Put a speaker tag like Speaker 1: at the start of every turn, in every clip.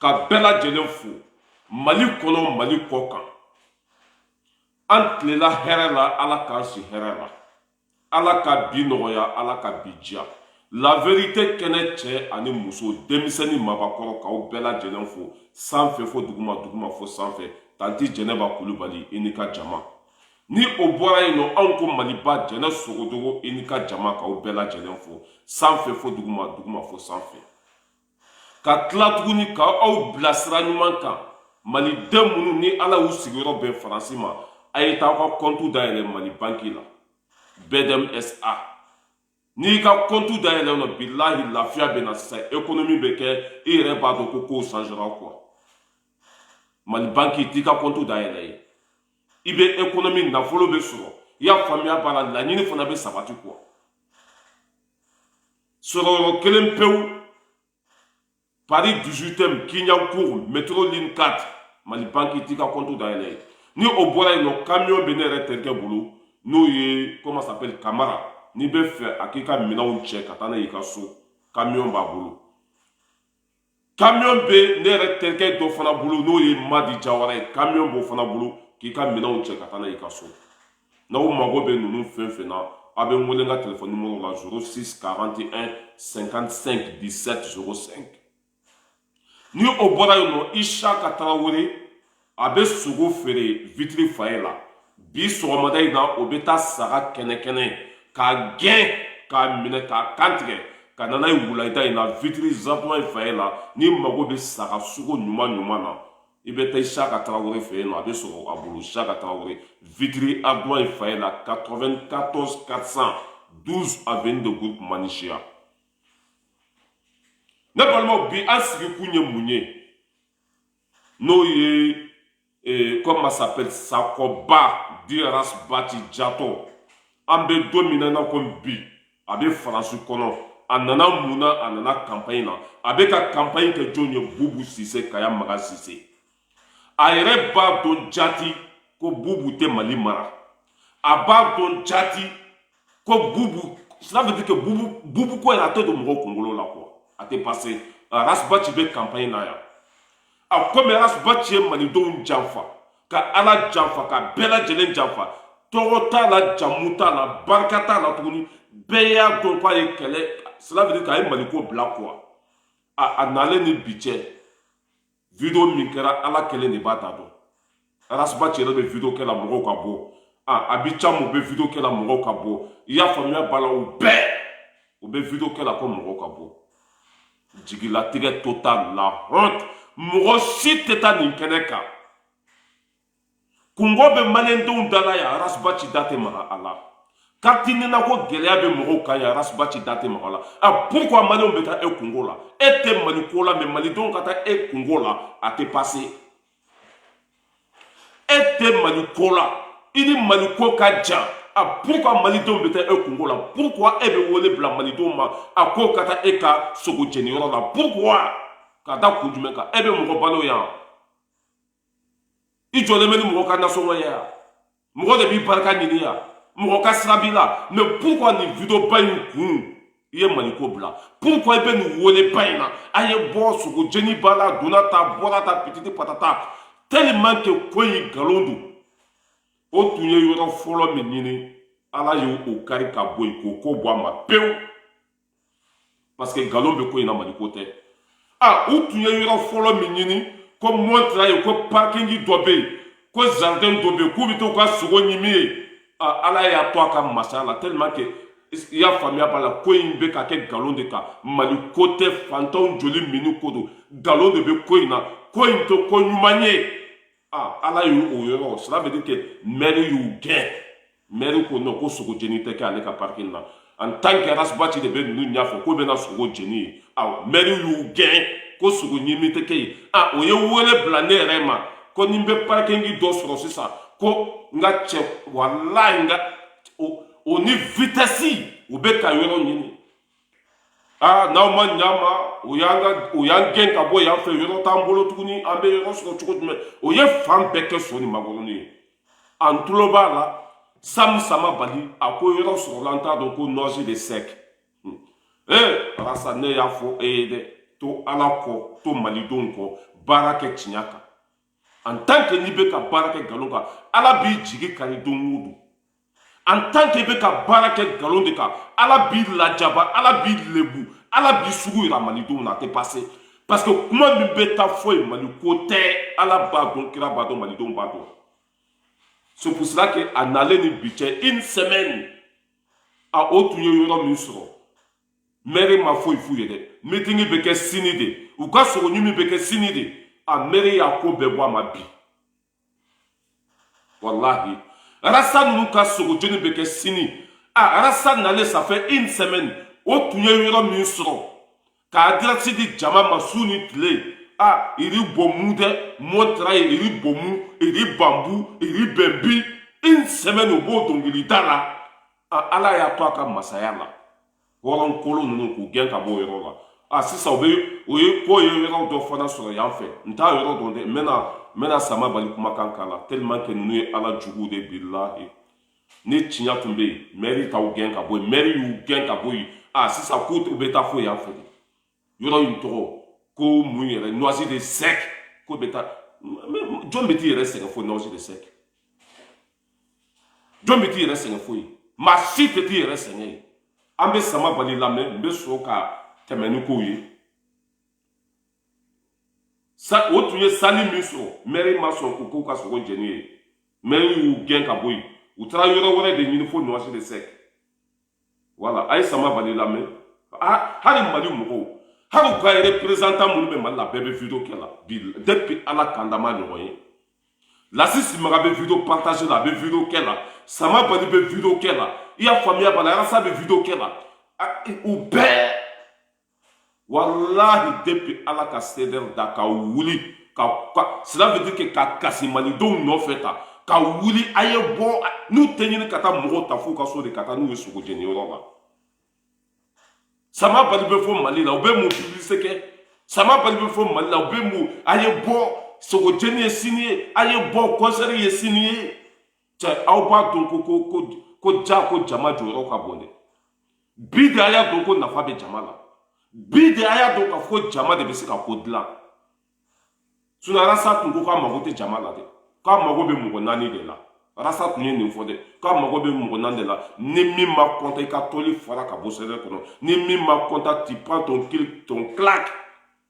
Speaker 1: ka bɛɛ lajɛlen fo Mali kɔnɔ Mali kɔ kan an tilela hɛrɛ la Ala k'an si hɛrɛ la Ala ka bi nɔgɔya Ala ka bi diya la vérité kɛnɛ cɛ ani muso denmisɛnnin mabakɔrɔ k'aw bɛɛ lajɛlen fo sanfɛ fo duguma duguma fo sanfɛ tanti Jɛnɛba Kulubali i ni ka jama ni o bɔra yen nɔ anw ko Maliba Jɛnɛ Sogodogo i ni ka jama k'aw bɛɛ lajɛlen fo sanfɛ fo duguma duguma fo sanfɛ ka tila tuguni k'aw bilasira ɲuman kan maliden minnu ni Ala y'u sigiyɔrɔ bɛn Faransi ma a ye taa aw ka kɔntu dayɛlɛ Mali banki la BDM SA n'i ka kɔntu dayɛlɛ nɔ bilahi lafiya bɛ na sisan économie bɛ kɛ i yɛrɛ b'a dɔn ko kow changera quoi Mali banki t'i ka kɔntu dayɛlɛ ye i bɛ économie nafolo bɛ sɔrɔ i y'a faamuya b'a la laɲini fana bɛ sabati quoi sɔrɔyɔrɔ kelen pewu Paris 18e Kignancourt métro ligne 4 Mali banki t'i ka kɔntu dayɛlɛ ye ni o bɔra yen nɔ camion bɛ ne yɛrɛ terikɛ bolo n'o ye comment ça s'appelle Camara n'i bɛ fɛ a k'i ka minɛnw cɛ ka taa n'a ye i ka so camion b'a bolo camion bɛ ne yɛrɛ terikɛ dɔ fana bolo n'o ye Madi Jawara ye camion b'o fana bolo k'i ka minɛnw cɛ ka taa n'a ye i ka so n'aw mago bɛ ninnu fɛn fɛn na a bɛ n wele n ka téléphone numéro la 06 41 55 17 05 ni o bɔra yen nɔ Isaka Tarawele a bɛ sogo feere vitiri faye la bi sɔgɔmada in na o bɛ taa saga kɛnɛ k'a gɛn k'a minɛ k'a kantigɛ ka na n'a ye wulada in na vitiri zapuma faye la ni mago bɛ saga sugu ɲuman na i bɛ taa Isaka Tarawele fɛ yen nɔ a bɛ sɔrɔ a bolo Isaka Tarawele vitiri aduma faye la 94 400 12 avenue de groupe Manisia ne balimaw bi an sigi kun ye mun ye n'o ye comment ça s'appelle Sakoba Diras Bati Jato an bɛ don min na comme bi a bɛ Faransi kɔnɔ a nana mun na a nana campagne na a bɛ ka campagne kɛ jɔn ye Bubu Sise Kaya Maga Sise a yɛrɛ b'a dɔn jati ko Bubu tɛ Mali mara a b'a dɔn jati ko Bubu cela veut dire que Bubu ko yɛrɛ a tɛ don mɔgɔw kunkolo la quoi a tɛ passé Rasbati bɛ campagne na yan a komi Rasbati ye malidenw janfa ka Ala janfa ka bɛɛ lajɛlen janfa tɔgɔ t'a la jamu t'a la barika t'a la tuguni bɛɛ y'a dɔn k'a ye kɛlɛ cela veut dire k'a ye Maliko bila quoi a nalen ni bi cɛ vidéo min kɛra Ala kelen de b'a ta dɔn Rasbati yɛrɛ bɛ vidéo kɛ la mɔgɔw ka bɔ a bi caman bɛ vidéo kɛ la mɔgɔw ka bɔ i y'a faamuya b'a la u bɛɛ u bɛ vidéo kɛ la ko mɔgɔw ka bɔ jigilatigɛ total la honte mɔgɔ si tɛ taa nin kɛnɛ kan kungo bɛ maliyɛndenw da la yan Rasbati da tɛ maga a la kati nina ko gɛlɛya bɛ mɔgɔw kan yan Rasbati da tɛ maga a la pourquoi maliyɛnw bɛ taa e kungo la e tɛ Maliko la mais malidenw ka taa e kungo la a tɛ passé e tɛ Maliko la i ni Maliko ka jan pourquoi malidenw bɛ taa e kungo la pourquoi e bɛ wele bila malidenw ma a ko ka taa e ka sogo jɛniyɔrɔ la pourquoi ka da kun jumɛn kan e bɛ mɔgɔ balo yan i jɔlen bɛ ni mɔgɔ ka nasɔngɔ ye yan mɔgɔ de b'i barika ɲini yan mɔgɔ ka sira b'i la mais pourquoi nin vidéo ba in kun i ye Maliko bila pourquoi i bɛ nin wele ba in na a ye bɔ sogo jɛni b'a la donna ta bɔra ta pititi patata tellement que ko in nkalon don o tun ye yɔrɔ fɔlɔ min ɲini Ala y'o kari ka bɔ yen k'o ko bɔ a ma pewu parce que nkalon bɛ ko in na Maliko tɛ u tun ye yɔrɔ fɔlɔ min ɲini ko montre ye ko parking dɔ bɛ yen ko jardin dɔ bɛ yen k'u bɛ to ka sogo ɲimi ye Ala y'a to a ka masaya la tellement que i y'a faamuya b'a la ko in bɛ ka kɛ nkalon de kan Maliko tɛ fantanw joli mini ko don nkalon de bɛ ko in na ko in tɛ ko ɲuman ye Ala y'o yɔrɔ cela veut dire que maire y'u gɛn maire ko non ko sogo jɛni tɛ kɛ ale ka parking na en tant que Rasbati de bɛ ninnu ɲɛfɔ ko bɛna sogo jɛni ye maire y'u gɛn ko sogo ɲimi tɛ kɛ yen o ye wele bila ne yɛrɛ ma ko ni n bɛ parking dɔ sɔrɔ sisan ko n ka cɛ walayi n ka o ni vitesse u bɛ ka yɔrɔ ɲini n'aw ma ɲa ma o y'an gɛn ka bɔ yan fɛ yɔrɔ t'an bolo tuguni an bɛ yɔrɔ sɔrɔ cogo jumɛn o ye fan bɛɛ kɛ so ni makɔrɔni ye an tulo b'a la Sam Samabali a ko yɔrɔ sɔrɔla an t'a dɔn ko nɔzi de sec Rasa ne y'a fɔ e ye dɛ to ala ko to malidon ko barake chinyaka en tant que ni be ka barake galonga ala bi jigi kari dongudu en tant que be ka barake galonde ka ala bi la jaba ala bi lebu ala bi sugu ira malidon na te passé parce que comment mi be ta foi mali côté ala ba don kira ba don malidon ba don. C'est pour cela que en allant ni budget une semaine à autre yoro misro mere ma foi fuyede meeting be ke sinide ou ka so nyumi be ke sinide a mere ya ko be boa ma bi wallahi rasa nous ka so jeni be ke sini a rasa nale ça fait une semaine autre yoro misro ka dirati di jama masuni tle a iri bomude montra iri bomu iri bambou iri bembi une semaine au beau dongili dala ala ya to aka masaya la woron kolo nunu ku gen ka bo yoro la a sisa obe oye ko yoro do fana so ya fe nta yoro do de mena sama bali kuma kankala tellement que nous ala jugu de billahi ni tinya tumbe meri ta gen ka bo meri yu gen ka bo a sisa ko to beta fo ya fe yoro yu to ko mu yere noisi de sec ko beta John beti yere sec fo noisi de sec John beti yere sec fo ma si beti yere sec ambe sama bali lamne mbe so ka temenu ko yi sa otuye sali miso meri maso ko ka so jeni meri u gen ka boy u tra yoro wore de ni fo noisi de sec voilà ay sama bali lamne hari mali mo haru ka représentant mun be mala bebe vidéo kela depuis ala kandama nyoye la sisi magabe vidéo partager la be vidéo kela sama bani be vidéo kela ya famille bala ya sa be vidéo kela ou be wallahi depuis ala ka ceder da ka wuli ka cela veut dire que ka kasimani donc no feta ka wuli aye bo nous tenir kata mo ta fu ka so de kata nous so ko jeni roba sama bali be fo mali la obe mu publicité ke sama bali be fo mali la obe mu aye bo sogo jeni signé aye bo concert ye signé cha awba don ko ja ko jama joro ka bonde bide aya don ko nafa be jama la bide aya don ka fo jama de be se ka ko dla suna rasa tun ko ka magote jama la de ka magobe mu ko nani de la rasa tunye ni fode ka mago be mo nande la ni mi ma konta ka toli fara ka bosere kono ni mi ma konta tu prends ton clic ton clac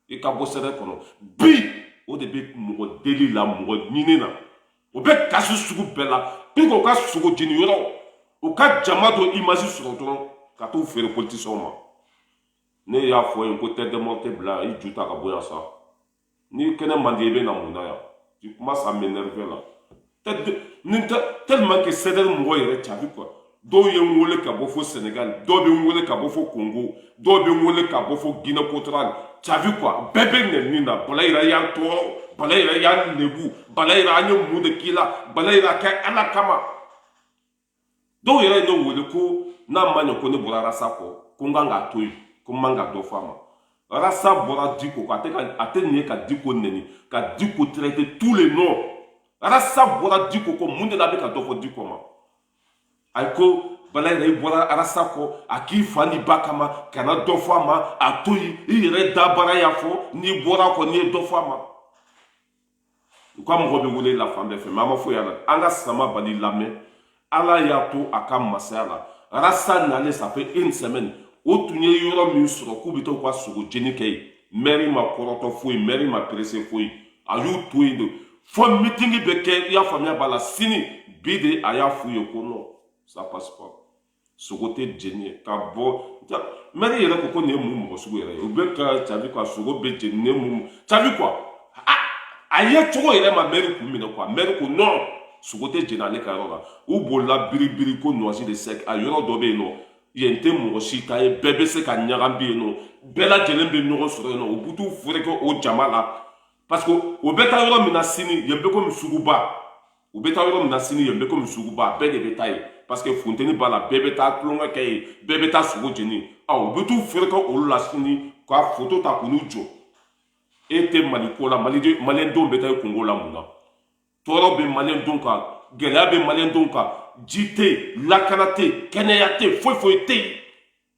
Speaker 1: et ka bosere kono bi o de be mo deli la mo nyine na o be kasu sugu bela bi ko ka sugu jini yoro o ka jama do image sur ton ka to faire politicien ma ne ya fo en ko tête de monter bla i juta ka boya sa ni kene mandi be na mo na ya tu commences à m'énerver là tellement que c'est un moyen tu as vu quoi do ye wole ka bofo Sénégal do be wole ka bofo Congo do be wole ka bofo Guinée Équatoriale tu as vu quoi bébé ne nina balaira ya to balaira ya lebu balaira nya mu de kila balaira ka ala kama do ye no wole ko na manyo ko ne borara sako ko nganga toyi ko manga do fama rasa bora diko ko ateni ka diko neni ka diko traiter tous les noms rasa bora diko ko munde na be ka dofo diko ma ayko balay ray bora rasa ko aki fani bakama kana dofo ma atoyi ire da bara ya fo ni bora ko ni dofo ma ko mo be wole la femme fe mama fo yala anga sama bali lame ala ya to aka masala rasa nale ça fait une semaine otunye yoro mi suro ku bito kwa sugo jenike meri ma koroto fo meri ma presse fo ayu tuindo fo meeting beke ya famille bala sini bide aya fuyo kono ça passe pas ce côté génie ka bo meri yere ko ne mu mo sugo yere obeka tabi kwa sugo be génie mu tabi quoi aye chogo yere ma meri ku mi no quoi meri ko non ce côté génie ale ka rola u bola biri ko noisi de sec ayoro dobe no yente mo shita e bebe se ka nyagambi no bela jelembe no so no obutu fure ko o jamala parce que au beta yoro mina sini yembe ko msuguba au beta yoro mina sini yembe ko msuguba be de betaille parce que fontaine bala bebe ta plonga kay bebe ta sugo jeni au butu fere ko o la sini ko photo ta kunu jo ete malikola malien don beta Congo la muna toro be malien don ka gela be malien don ka jite lakanate keneyate foi te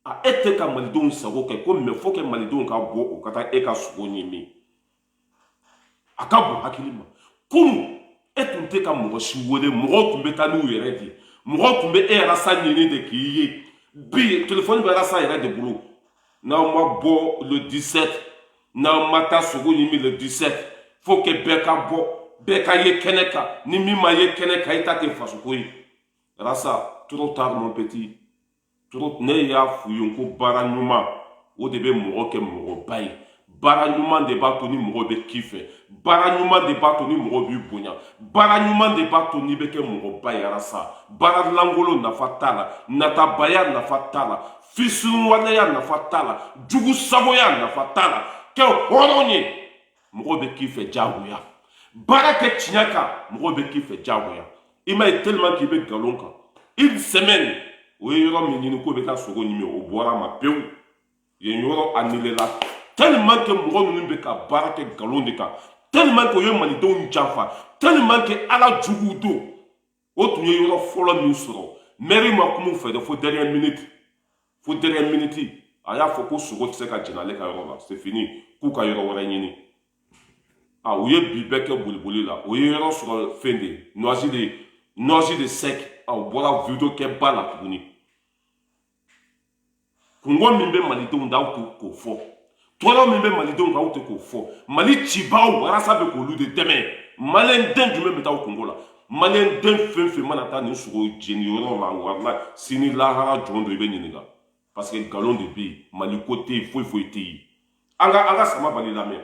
Speaker 1: a ete ka malidenw sago kɛ ko mais faut que malidenw ka bɔ o ka taa e ka sogo ɲimi a ka bon hakili ma kunu e tun tɛ ka mɔgɔ si wele mɔgɔw tun bɛ taa n'u yɛrɛ de mɔgɔw tun bɛ e rasa ɲini de k'i ye bi telefɔni bɛ rasa yɛrɛ de bolo n'aw ma bɔ le 17 n'aw ma taa sogo ɲimi le 17 faut que bɛɛ ka bɔ bɛɛ ka ye kɛnɛ kan ni min ma ye kɛnɛ kan i ta tɛ fasoko ye rasa trop tard mon petit trop ne y'a f'u ye ko baara ɲuman o de bɛ mɔgɔ kɛ mɔgɔba ye baara ɲuman de b'a to ni mɔgɔ bɛ k'i fɛ baara ɲuman de b'a to ni mɔgɔ b'i bonya baara ɲuman de b'a to n'i bɛ kɛ mɔgɔba ye rasa baara langolo nafa t'a la natabaya nafa t'a la fisunuwaleya nafa t'a la jugu sagoya nafa t'a la kɛ hɔrɔn ye mɔgɔ bɛ k'i fɛ diyagoya baara kɛ tiɲɛ kan mɔgɔ bɛ k'i fɛ diyagoya i ma ye tellement k'i bɛ nkalon kan une semaine o ye yɔrɔ min ɲini k'o bɛ taa sogo ɲimi o bɔra ma pewu yen yɔrɔ annulé la tellement que mɔgɔ ninnu bɛ ka baara kɛ nkalon de kan tellement que o ye malidenw janfa tellement que ala juguw don o tun ye yɔrɔ fɔlɔ min sɔrɔ mairie ma kuma u fɛ dɛ fo dernière minute a y'a fɔ ko sogo tɛ se ka jɛn ale ka yɔrɔ la c'est fini k'u ka yɔrɔ wɛrɛ ɲini u ye bi bɛɛ kɛ boliboli la o ye yɔrɔ sɔrɔ fɛn de Noisy de sec u bɔra video kɛ ba la tuguni kungo min bɛ malidenw da aw tɛ k'o fɔ tɔɔrɔ min bɛ malidenw kan aw tɛ k'o fɔ mali cibaaw walasa bɛ k'olu de dɛmɛ maliyɛn den jumɛn bɛ taa aw kungo la maliyɛn den fɛn fɛn mana taa nin sogo jeni yɔrɔ la walayi sini lahara jɔn dɔ i bɛ ɲininka parce que nkalon de bɛ yen mali ko tɛ yen foyi foyi tɛ yen an ka sama bali lamɛn.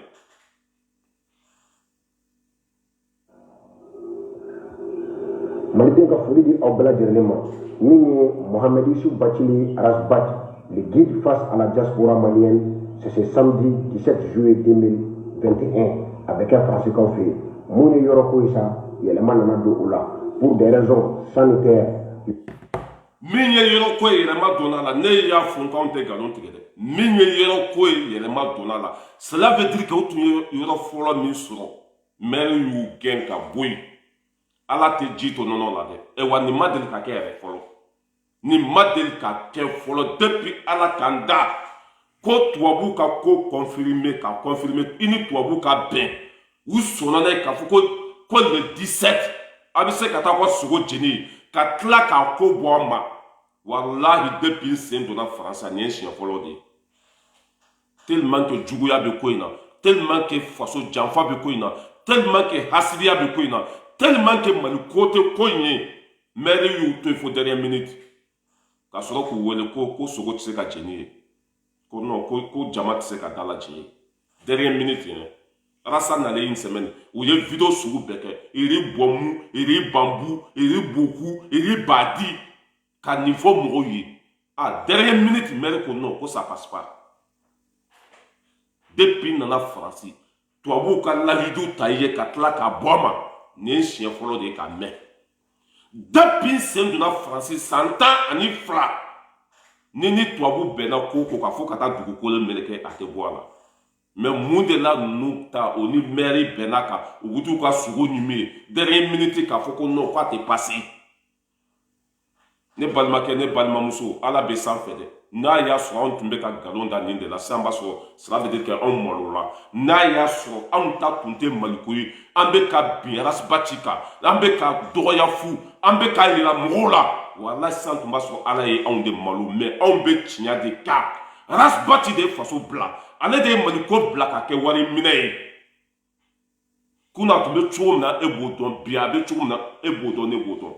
Speaker 2: Maliden ka foli di aw bɛɛ lajɛlen ma min ye Mohamed Issou Bathily Arasbat, le guide face à la diaspora malienne. C'est ce samedi 17 juillet 2021 avec un français qu'on fait. Mon yɔrɔ ko ye sa yɛlɛma nana don o la pour des raisons sanitaires.
Speaker 1: Min ye yɔrɔ ko ye yɛlɛma donna la ne y'a fɔ k'anw tɛ nkalon tigɛ dɛ min ye yɔrɔ ko ye yɛlɛma donna la cela veut dire que o tun ye yɔrɔ fɔlɔ min sɔrɔ maire y'u gɛn ka bɔ yen. Ala tɛ ji to nɔnɔ la dɛ wa nin ma deli ka kɛ yɛrɛ fɔlɔ nin ma deli ka kɛ fɔlɔ depuis ala k'an da ko tubabu ka ko confirmer i ni tubabu ka bɛn u sɔnna n'a ye k'a fɔ ko le 17 a bɛ se ka taa ka sogo jeni ka tila k'a ko bɔ an ma walahi depuis n sen donna faransa nin ye siɲɛ fɔlɔ de ye tellement que juguya bɛ ko in na tellement que faso janfa bɛ ko in na tellement que hasidiya bɛ ko in na tellement que mali ko tɛ ko in ye maire y'u to yen fo dernière minute ka sɔrɔ k'u wele ko sogo tɛ se ka jeni ye ko non ko jama tɛ se ka dala jeni dernière minute yɛrɛ rasa nalen une semaine u ye video sugu bɛɛ kɛ iri bɔnmu iri bambu iri boku iri badi ka nin fɔ mɔgɔw ye dernière minute maire ko non ko ça passe pas depuis nana faransi tubabuw ka lahidu ta ye ka tila k'a bɔ a ma nin ye siɲɛ fɔlɔ de ye k'a mɛn depuis sen donna faransi san 12 ni tubabu bɛnna ko k'a fɔ ka taa dugukolo meleke a tɛ bɔ a la mais mun de la ninnu ta o ni maire bɛnna kan u bɛ t'u ka sogo ɲimi dernière minute k'a fɔ ko non k'a tɛ passé ne balimakɛ ne balimamuso ala bɛ sanfɛ dɛ n'a y'a sɔrɔ anw tun bɛ ka nkalon da nin de la sisan b'a sɔrɔ cela veut dire que anw malola n'a y'a sɔrɔ anw ta tun tɛ maliko ye an bɛ ka bin Arasbati kan an bɛ ka dɔgɔya fu an bɛ ka yira mɔgɔw la walahi sisan tun b'a sɔrɔ ala ye anw de malo mais anw bɛ tiɲɛ de kan Arasbati de ye faso bila ale de ye maliko bila ka kɛ wari minɛ ye kunna tun bɛ cogo min na e b'o dɔn bi a bɛ cogo min na e b'o dɔn ne b'o dɔn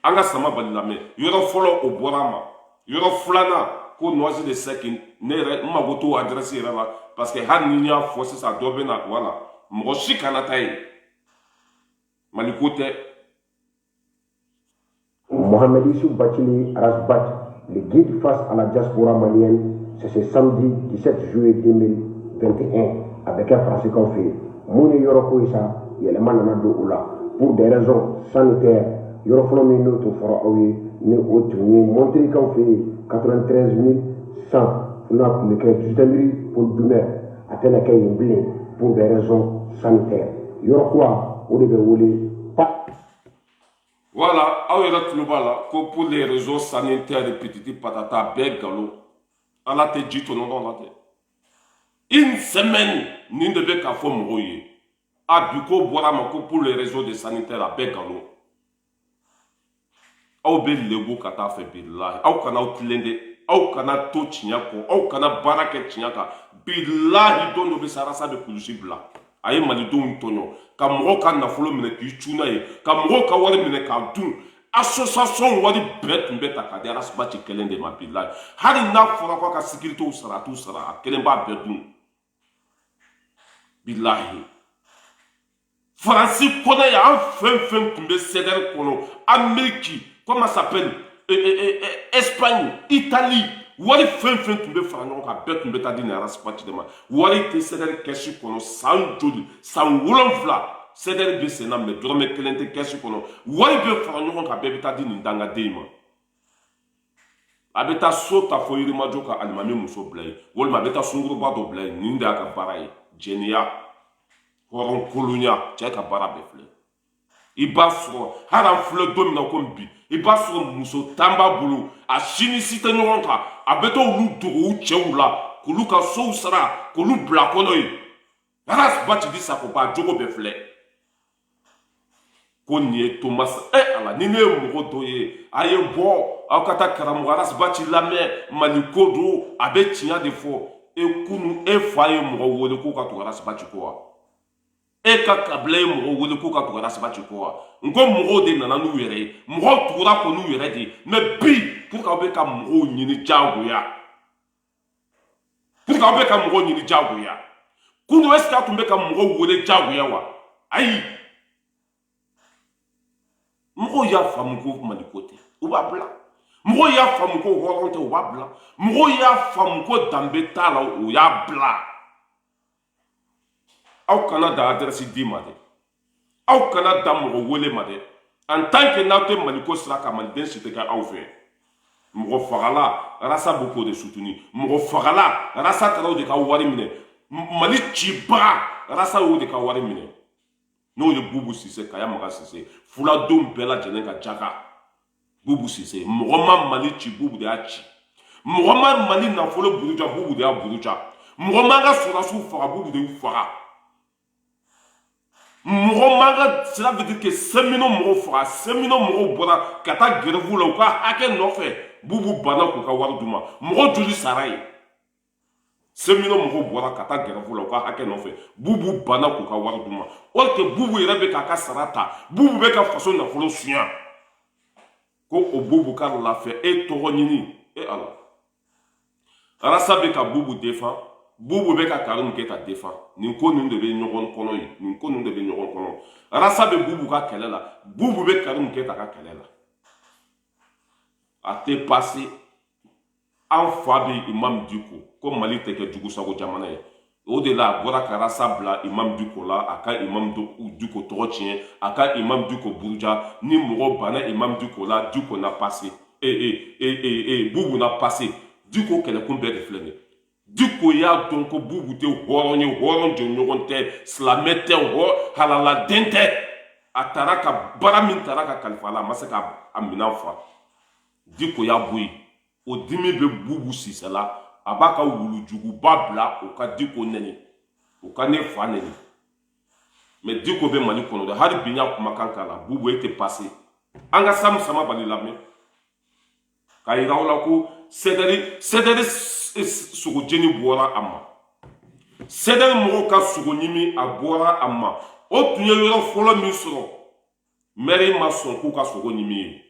Speaker 1: an ka sama bali lamɛn yɔrɔ fɔlɔ o bɔra a ma yɔrɔ filanan ko Noisy de sec ne yɛrɛ n mago t'o adresse yɛrɛ la parce que hali ni n y'a fɔ sisan dɔ bɛ na wala mɔgɔ si kana taa yen maliko tɛ.
Speaker 2: Mohamed Issou Bathily Arasbat, le guide face à la diaspora malienne, c'est ce samedi 17 juillet 2021 avec un français qu'on fait. Mon yɔrɔ ko ye sa yɛlɛma nana don o la pour des raisons sanitaires. Yɔrɔ fɔlɔ min n'o tun fɔra aw ye ni o tun ye Montrikaw fɛ yen 93 100 n'a tun bɛ kɛ Justinbri Paul Doumer a tɛna kɛ yen bilen pour des raisons sanitaires. Yɔrɔ kura o de bɛ wele
Speaker 1: Voilà, aw yɛrɛ tulo b'a la ko pour les réseaux sanitaires et petits patata bɛɛ galon ala tɛ ji tɔnɔ dɔn la tɛ une semaine nin de bɛ k'a fɔ mɔgɔw ye a bi ko bɔra a ma ko pour les réseaux de sanitaires a bɛɛ galon aw bɛ lebu ka taa fɛ bilahi aw kana aw tilen de aw kana to tiɲɛ kɔ aw kana baara kɛ tiɲɛ kan bilahi don dɔ bɛ se arasa bɛ kulusi bila a ye malidenw tɔɲɔ ka mɔgɔw ka nafolo minɛ k'i cuna ye ka mɔgɔw ka wari minɛ k'a dun association wari bɛɛ tun bɛ ta k'a di arasibaci kelen de ma bilahi hali n'a fɔra k'a ka sécuritéw sara a t'u sara a kelen b'a bɛɛ dun bilahi faransi kɔnɔ yan an fɛn fɛn tun bɛ CDR kɔnɔ Amérique comment ça s'appelle Espagne Italie wari fɛn fɛn tun bɛ fara ɲɔgɔn kan a bɛɛ tun bɛ taa di nin arasibaci de ma wari tɛ CDR kɛsi kɔnɔ san joli san 7 CDR bɛ sen na mɛ dɔrɔmɛ kelen tɛ kɛsi kɔnɔ wari bɛ fara ɲɔgɔn kan a bɛɛ bɛ taa di nin dangaden ma a bɛ taa so ta fɔ Yirimajɔ ka alimami muso bila yen walima a bɛ taa sunkuruba dɔ bila yen nin de y'a ka baara ye jɛniya hɔrɔnkolonya cɛ ka baara bɛɛ filɛ i b'a sɔrɔ hali an filɛ don min na komi bi i b'a sɔrɔ muso tan b'a bolo a si ni si tɛ ɲɔgɔn kan a bɛ taa olu dogo u cɛw la k'olu ka sow sara k'olu bila kɔnɔ ye arasibaci di sakoba jogo bɛɛ filɛ ko nin ye Thomas ala ni ne ye mɔgɔ dɔ ye a ye bɔ aw ka taa karamɔgɔ arasibaci lamɛn maliko don a bɛ tiɲɛ de fɔ kunu fa ye mɔgɔ wele k'o ka to arasibaci kɔ wa ka kabila ye mɔgɔ wele k'o ka tugu arasibaci kɔ wa n ko mɔgɔw de nana n'u yɛrɛ ye mɔgɔw tugura kɔ n'u yɛrɛ de ye mɛ bi pour que aw bɛ ka mɔgɔw ɲini diyagoya kunu est ce que a tun bɛ ka mɔgɔw wele diyagoya wa ayi mɔgɔw y'a faamu ko maliko tɛ u b'a bila mɔgɔw y'a faamu ko hɔrɔn tɛ u b'a bila mɔgɔw y'a faamu ko danbe t'a la u y'a bila aw kana da adresse di ma dɛ aw kana da mɔgɔ wele ma dɛ en tant que n'aw tɛ maliko sira kan maliden si tɛ kɛ aw fɛ mɔgɔ fagala rasa bɛ k'o de soutenir mɔgɔ fagala rasa taara o de ka wari minɛ mali cibaga rasa y'o de ka wari minɛ n'o ye Bubu Sise Kaya Maga Sise fuladenw bɛɛ lajɛlen ka jaka Bubu Sise mɔgɔ ma mali ci Bubu de y'a ci mɔgɔ ma mali nafolo buruja Bubu de y'a buruja mɔgɔ ma ka sɔrɔsiw faga Bubu de y'u faga mɔgɔ man ka cela veut dire que 5 millions mɔgɔw faga 5 millions mɔgɔw bɔra ka taa grève la u ka hakɛ nɔfɛ Bubu banna k'u ka wari d'u ma mɔgɔ joli sara ye 5 millions mɔgɔw bɔra ka taa grève la u ka hakɛ nɔfɛ Bubu banna k'u ka wari d'u ma or que Bubu yɛrɛ bɛ k'a ka sara ta Bubu bɛ ka faso nafolo suɲa ko o Bubu ka lafiya e tɔgɔ ɲini ala arasa bɛ ka Bubu défend Bubu bɛ ka Karim Keita défend nin ko ninnu de bɛ ɲɔgɔn kɔnɔ ye nin ko ninnu de bɛ ɲɔgɔn kɔnɔ arasa bɛ Bubu ka kɛlɛ la Bubu bɛ Karim Keita ka kɛlɛ la a tɛ passé an fa bɛ Imam Dicko ko Mali tɛ kɛ jugu sago jamana ye o de la a bɔra ka arasa bila Imam Dicko la a ka Imam Dicko tɔgɔ tiɲɛ a ka Imam Dicko buruja ni mɔgɔ banna Imam Dicko la Dicko na passé Bubu na passé Dicko kɛlɛkun bɛɛ de filɛ nin ye Dicko y'a dɔn ko Bubu tɛ hɔrɔn ye hɔrɔn jɛɲɔgɔn tɛ silamɛ tɛ halaladen tɛ a taara ka baara min taara ka kalifa la a ma se ka minɛn fa Dicko y'a bɔ yen o dimi bɛ Bubu Sise la a b'a ka wulujuguba bila o ka Dicko nɛni o ka ne fa nɛni mais Dicko bɛ Mali kɔnɔ dɛ hali bi n y'a kumakan k'a la Bubu e tɛ passé an ka Samu Samabali lamɛn k'a yira aw la ko CDR sogo jeni bɔra a ma CDR mɔgɔw ka sogo ɲimi a bɔra a ma o tun ye yɔrɔ fɔlɔ min sɔrɔ maire ma sɔn k'u ka sogo ɲimi ye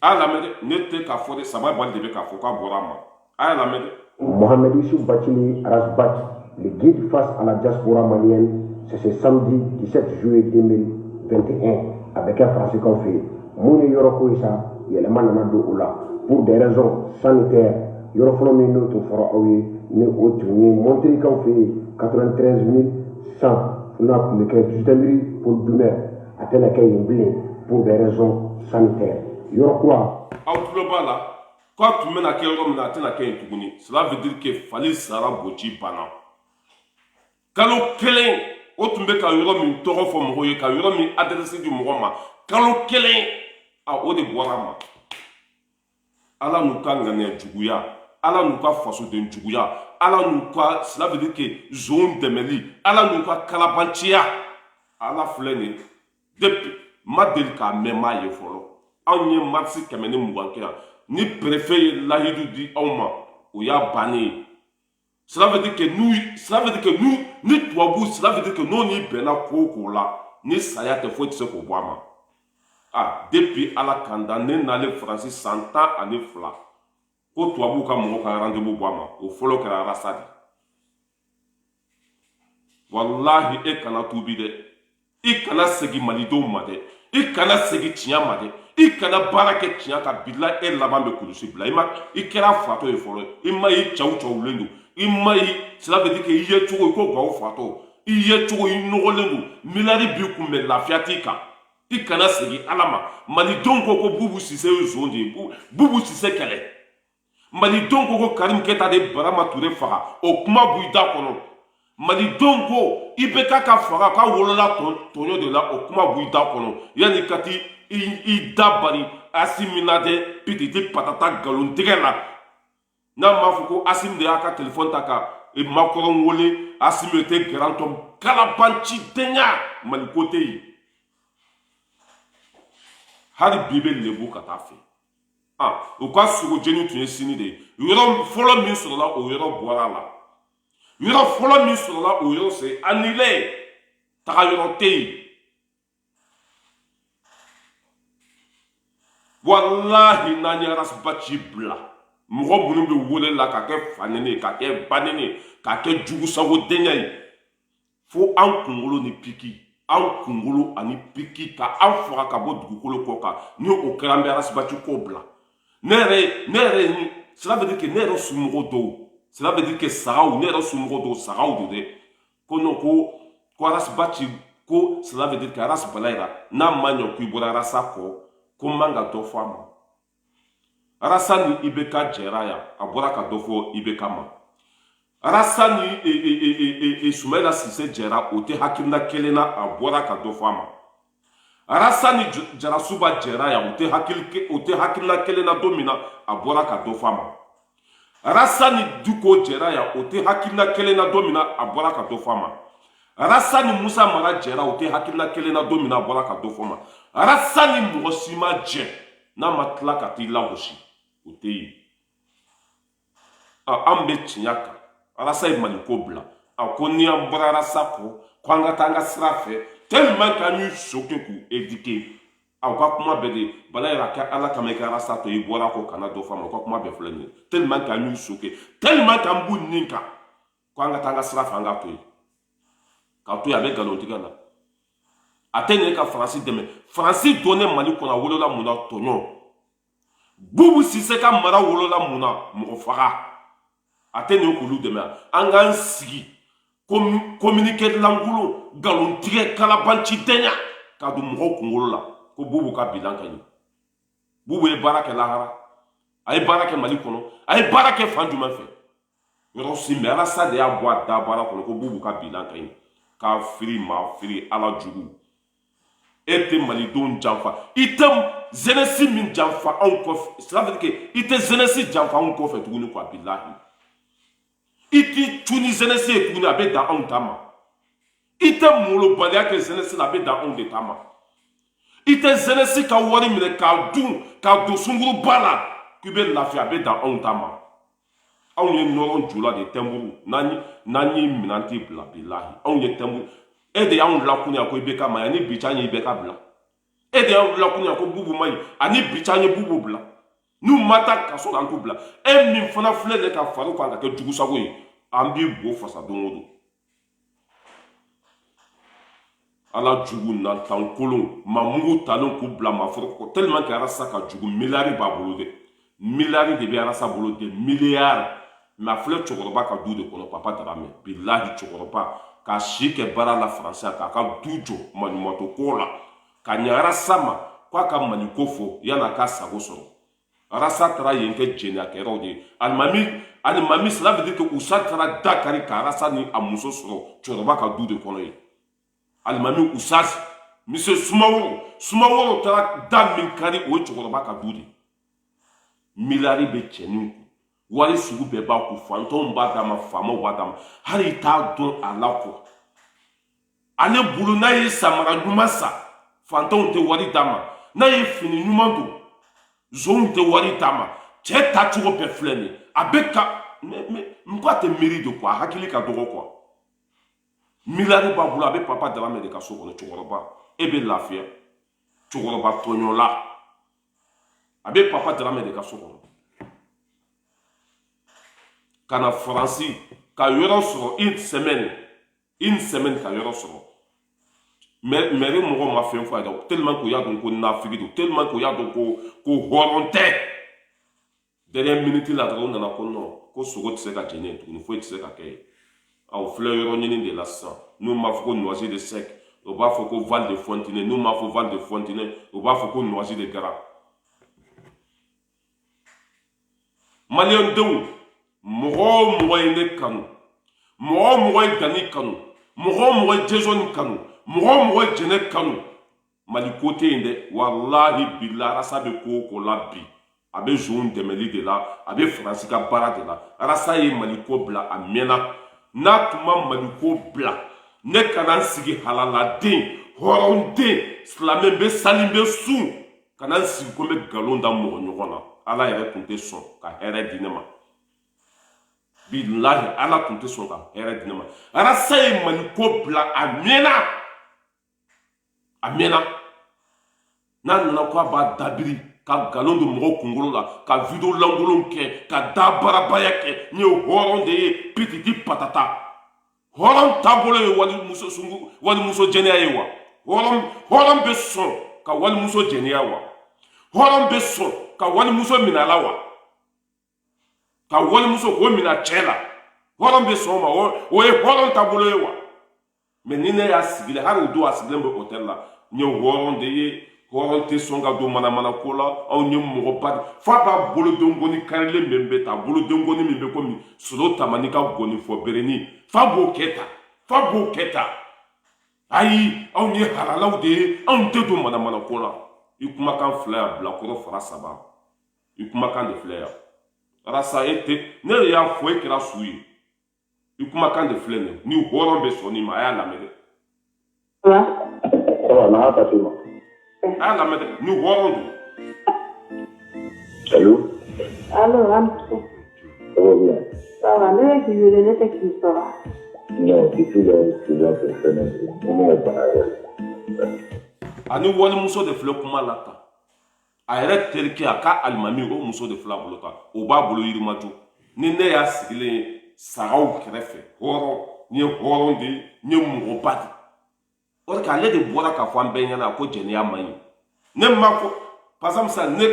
Speaker 1: a y'a lamɛn dɛ ne tɛ k'a fɔ dɛ Samabali de bɛ k'a fɔ k'a bɔra a ma a y'a lamɛn dɛ.
Speaker 2: Mohamed Issou Bachili Arasbach, le guide face à la diaspora malienne, c'est ce samedi 17 juillet 2021 avec un français qu'on fait Mouni Yoroko Issa yɛlɛma nana don o la pour des raisons sanitaires yɔrɔ fɔlɔ min n'o tun fɔra aw ye ni o tun ye Montrikaw fɛ yen 93 100 n'a tun bɛ kɛ Justinbiri Paul Doumer a tɛna kɛ yen bilen pour des raisons sanitaires yɔrɔ kura.
Speaker 1: aw tulo b'a la k'a tun bɛna kɛ yɔrɔ min na a tɛna kɛ yen tuguni cela veut dire que Fali Sara Boci banna kalo kelen o tun bɛ ka yɔrɔ min tɔgɔ fɔ mɔgɔw ye ka yɔrɔ min adresse di mɔgɔ ma kalo kelen o de bɔra a ma ala n'u ka ŋaniya juguya ala n'u ka fasoden juguya ala n'u ka cela veut dire que zon dɛmɛli ala n'u ka kalabanciya ala filɛ nin depuis ma deli k'a mɛn m'a ye fɔlɔ anw ye marisi 120 kɛ yan ni préfet ye lahidu di anw ma o y'a bannen ye cela veut dire que nous ni tubabu cela veut dire que n'o ni bɛnna ko o ko la ni saya tɛ foyi tɛ se k'o bɔ a ma depuis ala kanda ne nalen faransi 112 ko tubabu ka mɔgɔw ka rendez-vous bɔ a ma o fɔlɔ kɛra arasa de wallahi e kana tuubi dɛ i kana segin malidenw ma dɛ i kana segin tiɲɛ ma dɛ i kana baara kɛ tiɲɛ ka bila e laban bɛ kulusi bila i kɛra fatɔ ye fɔlɔ i ma i cawulen don i ma i cela veut dire que i ye cogo i ko gawo fatɔ i ye cogo i nɔgɔlen don miliyari b'i kun mɛ lafiya t'i kan i kana segin ala ma malidenw ko ko bubu sise ye zon de ye bubu sise kɛlɛ malidenw ko ko karim keta de barama ture faga o kuma b'u i da kɔnɔ malidenw ko i bɛ ka faga k'a wolola tɔɲɔ de la o kuma b'u i da kɔnɔ yanni ka ti i da bari asimina de pititi patata nkalontigɛ la n'a m'a fɔ ko asim de y'a ka telefɔni ta ka makɔrɔn wele asim tɛ garantɔ kalabancidenya maliko tɛ yen hali bi bɛ lebu ka taa fɛ u ka sogojeni tun ye sini de ye yɔrɔ fɔlɔ min sɔrɔla o yɔrɔ bɔra a la yɔrɔ fɔlɔ min sɔrɔla o yɔrɔ c'est annulé taga yɔrɔ tɛ yen wallahi n'an ye arasiba ci bila mɔgɔ minnu bɛ wele la ka kɛ fanene ka kɛ banene ka kɛ jugusagodenya ye fo an kunkolo ni piki an kunkolo ani piki ka an faga ka bɔ dugukolo kɔ kan ni o kɛra an bɛ arasibaci ko bila ne yɛrɛ cela veut dire que ne yɛrɛ somɔgɔ dɔw cela veut dire que sagaw ne yɛrɛ somɔgɔ dɔw sagaw don dɛ ko non ko arasibaci ko cela veut dire que arasibala yira n'a ma ɲɛ ko i bɔra arasa kɔ ko man ka dɔ fɔ a ma arasa ni ibk jɛra yan a bɔra ka dɔ fɔ ibk ma arasa ni sumayila sise jɛra o tɛ hakilina kelen na a bɔra ka dɔ fɔ a ma arasa ni jarasuba jɛra yan o tɛ hakilina kelen na don min na a bɔra ka dɔ fɔ a ma arasa ni duko jɛra yan o tɛ hakilina kelen na don min na a bɔra ka dɔ fɔ a ma arasa ni musa mara jɛra o tɛ hakilina kelen na don min na a bɔra ka dɔ fɔ a ma arasa ni mɔgɔ si ma jɛ n'a ma tila ka t'i lagosi o tɛ yen an bɛ tiɲɛ kan arasa ye maliko bila ko ni an bɔra arasa kɔ ko an ka taa an ka sira fɛ tellement que an y'u soke k'u éduquer u ka kuma bɛɛ de bala yɛrɛ kɛ ala kama i ka arasa to i bɔra kɔ kana dɔ fɔ a ma u ka kuma bɛɛ filɛ nin ye tellement que an y'u soke tellement que an b'u nin kan ko an ka taa an ka sira fɛ an k'a to yen k'a to yen a bɛ nkalontigɛ la a tɛ nin ka faransi dɛmɛ faransi donnen mali kɔnɔ a wolola mun na tɔɲɔ bubu sise ka mara wolola mun na mɔgɔ faga a tɛ nin k'olu dɛmɛ an k'an sigi communiqué lankolon nkalontigɛ kalabancidenya ka don mɔgɔw kunkolo la ko bubu ka bilan ka ɲi bubu ye baara kɛ lahara a ye baara kɛ mali kɔnɔ a ye baara kɛ fan jumɛn fɛ yɔrɔ si mɛ arasa de y'a bɔ a da baara kɔnɔ ko bubu ka bilan ka ɲi k'a firi maa firi ala jugu e tɛ malidenw janfa i tɛ jeunesse min janfa anw kɔfɛ cela veut dire que i tɛ jeunesse janfa anw kɔfɛ tuguni quoi bilahi i t'i cuni jeunesse ye tuguni a bɛ dan anw ta ma i tɛ molobaliya kɛ jeunesse la a bɛ dan anw de ta ma i tɛ jeunesse ka wari minɛ k'a dun k'a don sunguruba la k'i bɛ lafiya a bɛ dan anw ta ma anw ye nɔrɔ jula de tɛnburu n'an ye minɛn t'i bila bilahi anw ye tɛnburu e de y'anw lakunya ko i bɛ ka ma yan ni bi ca ye i bɛ ka bila e de y'anw lakunya ko bubu ma ɲi ani bi ca ye bubu bila n'u ma taa kaso la an t'u bila e min fana filɛ de ka fari kan ka kɛ jugusago ye an b'i bo fasa don o don ala jugu nantan kolon mamugu talen k'u bila maforo kɔ tellement que arasa ka jugu miliyari b'a bolo dɛ miliyari de bɛ arasa bolo dɛ miliyari mɛ a filɛ cɛkɔrɔba ka du de kɔnɔ papa Darame bilahi cɛkɔrɔba ka si kɛ baara la faransiya k'a ka du jɔ maɲumatɔ ko la ka ɲɛ arasa ma k'a ka maliko fɔ yan'a ka sago sɔrɔ arasa taara yen kɛ jɛnɛyakɛlaw de ye alimami cela veut dire que usa taara dakari ka arasa ni a muso sɔrɔ cɛkɔrɔba ka du de kɔnɔ ye alimami usaz monsieur Sumaworo tara da min kari o cɛkɔrɔba ka du de miliyari bɛ cɛnin kun wari sugu bɛɛ b'a kun fantanw b'a d'a ma faamaw b'a d'a ma hali i t'a dɔn a la kɔ ale bolo n'a ye samara ɲuman sa fantanw tɛ wari d'a ma n'a ye fini ɲuman don zonw tɛ wari d'a ma cɛ tacogo bɛɛ filɛ nin ye a bɛ ka n ko a tɛ miiri de quoi a hakili ka dɔgɔ quoi miliyari b'a bolo a bɛ papa Daramɛ de ka so kɔnɔ cɛkɔrɔba e bɛ lafiya cɛkɔrɔba tɔɲɔla a bɛ papa Daramɛ de ka so kɔnɔ ka na Faransi ka yɔrɔ sɔrɔ une semaine ka yɔrɔ sɔrɔ mairie mɔgɔw ma fɛn fɔ a ye tellement que u y'a dɔn ko nafigi don tellement que u y'a dɔn ko hɔrɔn tɛ dernière minute la dɔrɔn u nana ko non ko sogo tɛ se ka jɛni yen tuguni foyi tɛ se ka kɛ yen aw filɛ yɔrɔ ɲini de la sisan n'u m'a fɔ ko Noisy de Sec u b'a fɔ ko Val de Fontenay n'u m'a fɔ Val de Fontenay u b'a fɔ ko Noisy de Gara maliyɛndenw mɔgɔ o mɔgɔ ye ne kanu mɔgɔ o mɔgɔ ye Dani kanu mɔgɔ o mɔgɔ ye Jason kanu mɔgɔ o mɔgɔ ye Jɛnɛ kanu Mali ko tɛ yen dɛ walahi bilahi Arasa bɛ ko o ko la bi a bɛ zon dɛmɛli de la a bɛ Faransi ka baara de la Arasa ye Mali ko bila a mɛnna n'a tun ma Mali ko bila ne kana n sigi halaladen hɔrɔnden silamɛ bɛ sali bɛ sun kana n sigi ko n bɛ nkalon da mɔgɔ ɲɔgɔn na Ala yɛrɛ tun tɛ sɔn ka hɛrɛ di ne ma bilahi Ala tun tɛ sɔn ka hɛrɛ di ne ma Arasa ye Mali ko bila a mɛnna n'a nana ko a b'a dabiri ka nkalon don mɔgɔw kunkolo la ka video lankolon kɛ ka da barabaya kɛ n ye hɔrɔn de ye pititi patata hɔrɔn taabolo ye walimuso jɛnɛya ye wa hɔrɔn bɛ sɔn ka walimuso jɛnɛya wa hɔrɔn bɛ sɔn ka walimuso minɛ a la wa ka walimuso k'o minɛ cɛ la hɔrɔn bɛ sɔn o ma o ye hɔrɔn taabolo ye wa mɛ ni ne y'a sigilen hali o don a sigilen bɛ hôtel la n ye hɔrɔn de ye hɔrɔn tɛ sɔn ka don manamana ko la anw ye mɔgɔ ba de f'a b'a boloden gɔni karilen min bɛ ta boloden gɔni min bɛ komi solo tamani ka gɔni fɔ berenin f'a b'o kɛ ta ayi anw ye halalaw de ye anw tɛ don manamana ko la i kumakan filɛ yan bilakɔrɔ fara 3 i kumakan de filɛ yan Arasa e tɛ ne de y'a fɔ e kɛra su ye i kumakan de filɛ nin ni hɔrɔn bɛ sɔn nin ma a y'a lamɛn dɛ a y'a lamɛn dɛ ni hɔrɔn don.
Speaker 3: Allo, Amso. Ça va, ne qui veut ne te qui ça va?
Speaker 2: Non, c'est tout la personne.
Speaker 1: Ani walimuso de filɛ kuma la tan a yɛrɛ terikɛ a ka alimami o muso de filɛ a bolo tan o b'a bolo yirimajɔ ni ne y'a sigilen ye sagaw kɛrɛfɛ hɔrɔn n ye hɔrɔn de ye n ye mɔgɔba de o de k'ale de bɔra k'a fɔ an bɛɛ ɲɛna ko jɛnɛya man ɲi ne m'a fɔ par exemple sa ne